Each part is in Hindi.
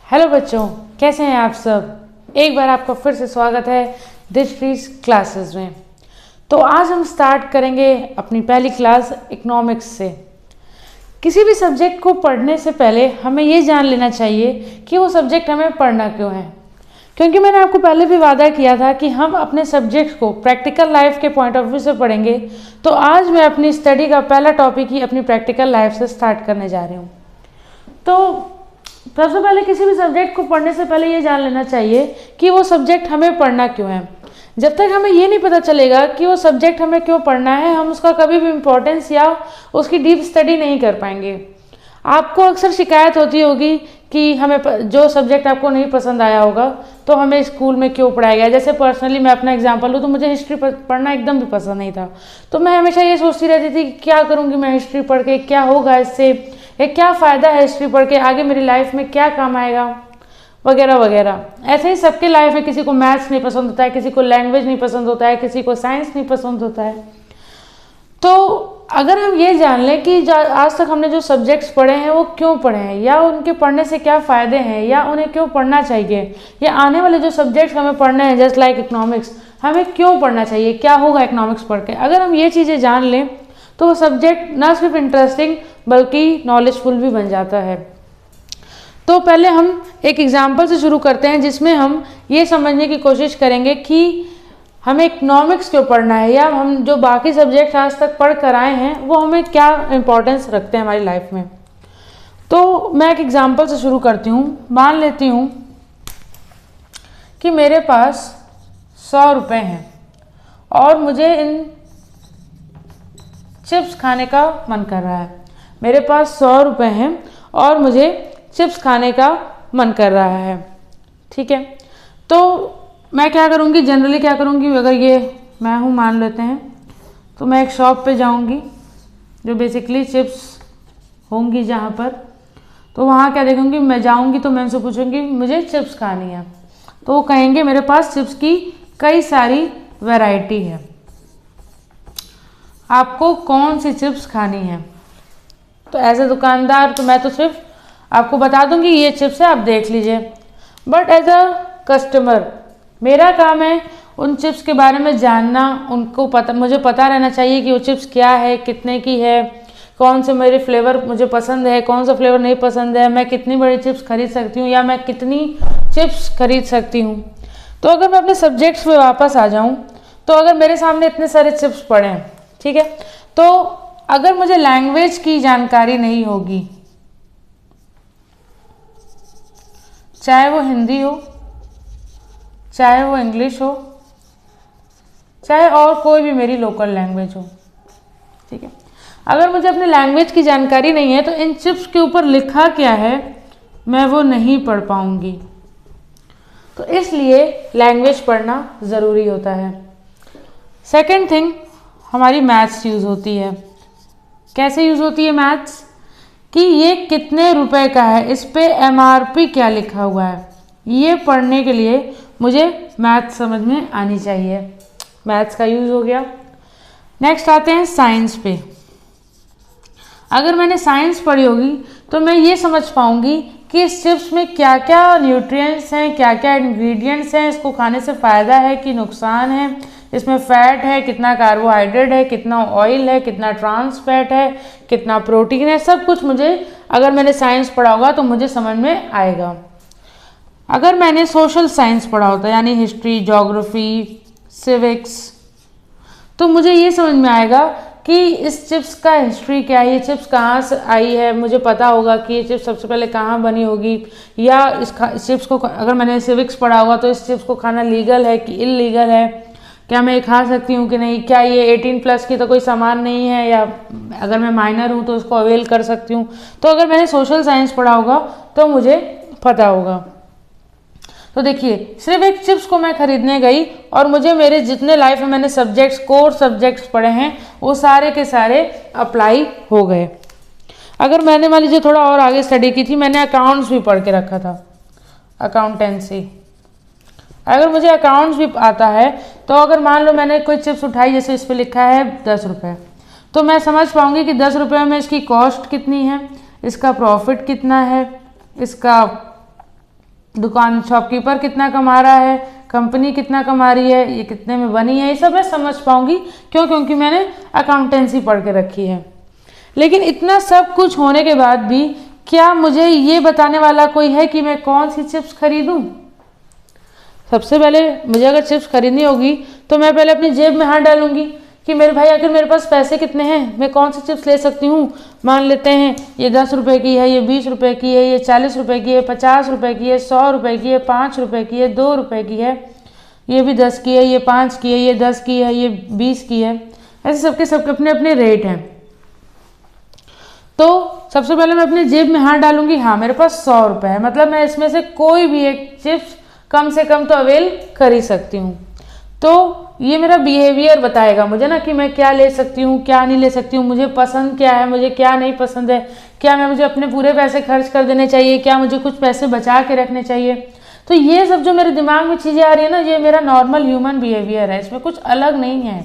हेलो बच्चों, कैसे हैं आप सब। एक बार आपका फिर से स्वागत है दिशप्रीज क्लासेस में। तो आज हम स्टार्ट करेंगे अपनी पहली क्लास इकोनॉमिक्स से। किसी भी सब्जेक्ट को पढ़ने से पहले हमें ये जान लेना चाहिए कि वो सब्जेक्ट हमें पढ़ना क्यों है, क्योंकि मैंने आपको पहले भी वादा किया था कि हम अपने सब्जेक्ट को प्रैक्टिकल लाइफ के पॉइंट ऑफ व्यू से पढ़ेंगे। तो आज मैं अपनी स्टडी का पहला टॉपिक ही अपनी प्रैक्टिकल लाइफ से स्टार्ट करने जा रही हूँ। तो सबसे पहले किसी भी सब्जेक्ट को पढ़ने से पहले ये जान लेना चाहिए कि वो सब्जेक्ट हमें पढ़ना क्यों है। जब तक हमें ये नहीं पता चलेगा कि वो सब्जेक्ट हमें क्यों पढ़ना है, हम उसका कभी भी इम्पोर्टेंस या उसकी डीप स्टडी नहीं कर पाएंगे। आपको अक्सर शिकायत होती होगी कि हमें जो सब्जेक्ट आपको नहीं पसंद आया होगा तो हमें स्कूल में क्यों पढ़ाया गया। जैसे पर्सनली मैं अपना एग्जांपल लूँ तो मुझे हिस्ट्री पढ़ना एकदम भी पसंद नहीं था। तो मैं हमेशा ये सोचती रहती थी कि क्या करूँगी मैं हिस्ट्री पढ़ के, क्या होगा इससे, ये क्या फ़ायदा है हिस्ट्री पढ़ के, आगे मेरी लाइफ में क्या काम आएगा, वगैरह वगैरह। ऐसे ही सबके लाइफ में किसी को मैथ्स नहीं पसंद होता है, किसी को लैंग्वेज नहीं पसंद होता है, किसी को साइंस नहीं पसंद होता है। तो अगर हम ये जान लें कि आज तक हमने जो सब्जेक्ट्स पढ़े हैं वो क्यों पढ़े हैं, या उनके पढ़ने से क्या फ़ायदे हैं, या उन्हें क्यों पढ़ना चाहिए, या आने वाले जो सब्जेक्ट्स हमें पढ़ने हैं जस्ट लाइक इकोनॉमिक्स, हमें क्यों पढ़ना चाहिए, क्या होगा इकोनॉमिक्स पढ़ के, अगर हम ये चीज़ें जान लें तो वो सब्जेक्ट ना सिर्फ इंटरेस्टिंग बल्कि नॉलेजफुल भी बन जाता है। तो पहले हम एक एग्जाम्पल से शुरू करते हैं जिसमें हम ये समझने की कोशिश करेंगे कि हमें इकोनॉमिक्स क्यों पढ़ना है, या हम जो बाकी सब्जेक्ट आज तक पढ़ कर आए हैं वो हमें क्या इम्पोर्टेंस रखते हैं हमारी लाइफ में। तो मैं एक एग्जाम्पल से शुरू करती हूँ। मान लेती हूँ कि मेरे पास 100 रुपये हैं और मुझे इन चिप्स खाने का मन कर रहा है। मेरे पास 100 रुपये हैं और मुझे चिप्स खाने का मन कर रहा है, ठीक है। तो मैं क्या करूँगी, जनरली क्या करूँगी, अगर ये मैं हूँ मान लेते हैं, तो मैं एक शॉप पे जाऊँगी जो बेसिकली चिप्स होंगी जहाँ पर। तो वहाँ क्या देखूँगी, मैं जाऊँगी तो मैं उनसे पूछूँगी मुझे चिप्स खानी है, तो वो कहेंगे मेरे पास चिप्स की कई सारी वैरायटी है, आपको कौन सी चिप्स खानी है। तो एज ए दुकानदार तो मैं तो सिर्फ आपको बता दूंगी ये चिप्स है, आप देख लीजिए। बट एज अ कस्टमर मेरा काम है उन चिप्स के बारे में जानना, उनको मुझे पता रहना चाहिए कि वो चिप्स क्या है, कितने की है, कौन से मेरे फ्लेवर मुझे पसंद है, कौन सा फ्लेवर नहीं पसंद है, मैं कितनी बड़ी चिप्स खरीद सकती हूँ या मैं कितनी चिप्स खरीद सकती हूँ। तो अगर मैं अपने सब्जेक्ट्स पे वापस आ जाऊँ, तो अगर मेरे सामने इतने सारे चिप्स पड़े हैं, ठीक है, तो अगर मुझे लैंग्वेज की जानकारी नहीं होगी, चाहे वो हिंदी हो, चाहे वो इंग्लिश हो, चाहे और कोई भी मेरी लोकल लैंग्वेज हो, ठीक है, अगर मुझे अपने लैंग्वेज की जानकारी नहीं है तो इन चिप्स के ऊपर लिखा क्या है मैं वो नहीं पढ़ पाऊंगी। तो इसलिए लैंग्वेज पढ़ना ज़रूरी होता है। सेकंड थिंग, हमारी मैथ्स यूज़ होती है। कैसे यूज़ होती है मैथ्स, कि ये कितने रुपए का है, इस पे MRP क्या लिखा हुआ है, ये पढ़ने के लिए मुझे मैथ्स समझ में आनी चाहिए। मैथ्स का यूज़ हो गया। नेक्स्ट आते हैं साइंस पे। अगर मैंने साइंस पढ़ी होगी तो मैं ये समझ पाऊंगी कि इस चिप्स में क्या क्या न्यूट्रिएंट्स हैं, क्या क्या इंग्रेडिएंट्स हैं, इसको खाने से फ़ायदा है कि नुकसान है, इसमें फैट है, कितना कार्बोहाइड्रेट है, कितना ऑयल है, कितना ट्रांस फैट है, कितना प्रोटीन है, सब कुछ मुझे अगर मैंने साइंस पढ़ा होगा तो मुझे समझ में आएगा। अगर मैंने सोशल साइंस पढ़ा होता यानी हिस्ट्री, ज्योग्राफी, सिविक्स, तो मुझे ये समझ में आएगा कि इस चिप्स का हिस्ट्री क्या है, ये चिप्स कहाँ से आई है, मुझे पता होगा कि ये चिप्स सबसे पहले कहाँ बनी होगी, या इस चिप्स को अगर मैंने सिविक्स पढ़ा होगा तो इस चिप्स को खाना लीगल है कि इलीगल है, क्या मैं ये खा सकती हूँ कि नहीं, क्या ये 18+ की तो कोई सामान नहीं है, या अगर मैं माइनर हूँ तो उसको अवेल कर सकती हूँ। तो अगर मैंने सोशल साइंस पढ़ा होगा तो मुझे पता होगा। तो देखिए, सिर्फ एक चिप्स को मैं खरीदने गई और मुझे मेरे जितने लाइफ में मैंने सब्जेक्ट्स, कोर सब्जेक्ट्स पढ़े हैं वो सारे के सारे अप्लाई हो गए। अगर मैंने मान लीजिए थोड़ा और आगे स्टडी की थी, मैंने अकाउंट्स भी पढ़ के रखा था, अकाउंटेंसी, अगर मुझे अकाउंट्स भी आता है तो अगर मान लो मैंने कोई चिप्स उठाई, जैसे इस पर लिखा है 10 रुपये, तो मैं समझ पाऊंगी कि 10 रुपये में इसकी कॉस्ट कितनी है, इसका प्रॉफिट कितना है, इसका दुकान शॉपकीपर कितना कमा रहा है, कंपनी कितना कमा रही है, ये कितने में बनी है, ये सब मैं समझ पाऊंगी। क्यों? क्योंकि मैंने अकाउंटेंसी पढ़ के रखी है। लेकिन इतना सब कुछ होने के बाद भी क्या मुझे ये बताने वाला कोई है कि मैं कौन सी चिप्स खरीदूं? सबसे पहले मुझे अगर चिप्स खरीदनी होगी तो मैं पहले अपनी जेब में हाथ डालूंगी कि मेरे भाई आखिर मेरे पास पैसे कितने हैं, मैं कौन सी चिप्स ले सकती हूँ। मान लेते हैं ये 10 रुपये की है, ये 20 रुपये की है, ये 40 रुपये की है, 50 रुपये की है, 100 रुपये की है, 5 रुपये की है, 2 रुपये की है, ये भी 10 की है, ये 5 की है, ये 10 की है, ये 20 की है। ऐसे सबके अपने अपने रेट हैं। तो सबसे पहले मैं अपनी जेब में हाथ डालूंगी, हाँ मेरे पास 100 रुपये है, मतलब मैं इसमें से कोई भी एक चिप्स कम से कम तो अवेल कर ही सकती हूँ। तो ये मेरा बिहेवियर बताएगा मुझे ना कि मैं क्या ले सकती हूँ, क्या नहीं ले सकती हूँ, मुझे पसंद क्या है, मुझे क्या नहीं पसंद है, क्या मुझे अपने पूरे पैसे खर्च कर देने चाहिए, क्या मुझे कुछ पैसे बचा के रखने चाहिए। तो ये सब जो मेरे दिमाग में चीज़ें आ रही है ना, ये मेरा नॉर्मल ह्यूमन बिहेवियर है, इसमें कुछ अलग नहीं है।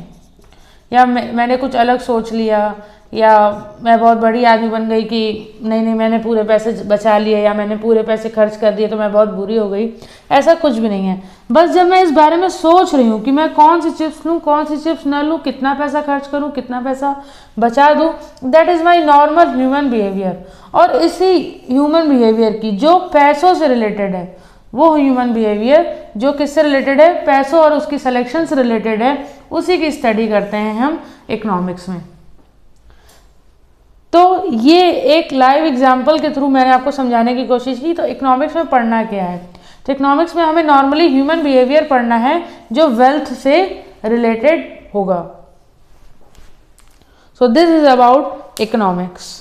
या मैंने कुछ अलग सोच लिया, या मैं बहुत बड़ी आदमी बन गई कि नहीं मैंने पूरे पैसे बचा लिए या मैंने पूरे पैसे खर्च कर दिए तो मैं बहुत बुरी हो गई। ऐसा कुछ भी नहीं है। बस जब मैं इस बारे में सोच रही हूँ कि मैं कौन सी चिप्स लूँ, कौन सी चिप्स न लूँ, कितना पैसा खर्च करूँ, कितना पैसा बचा दूँ, that is my normal human behaviour. और इसी ह्यूमन बिहेवियर की जो पैसों से रिलेटेड है, वो ह्यूमन बिहेवियर जो किससे रिलेटेड है, पैसों और उसकी सिलेक्शन से रिलेटेड है, उसी की स्टडी करते हैं हम इकोनॉमिक्स में। तो ये एक लाइव एग्जाम्पल के थ्रू मैंने आपको समझाने की कोशिश की। तो इकोनॉमिक्स में पढ़ना क्या है? तो इकोनॉमिक्स में हमें नॉर्मली ह्यूमन बिहेवियर पढ़ना है जो वेल्थ से रिलेटेड होगा। So this is about economics.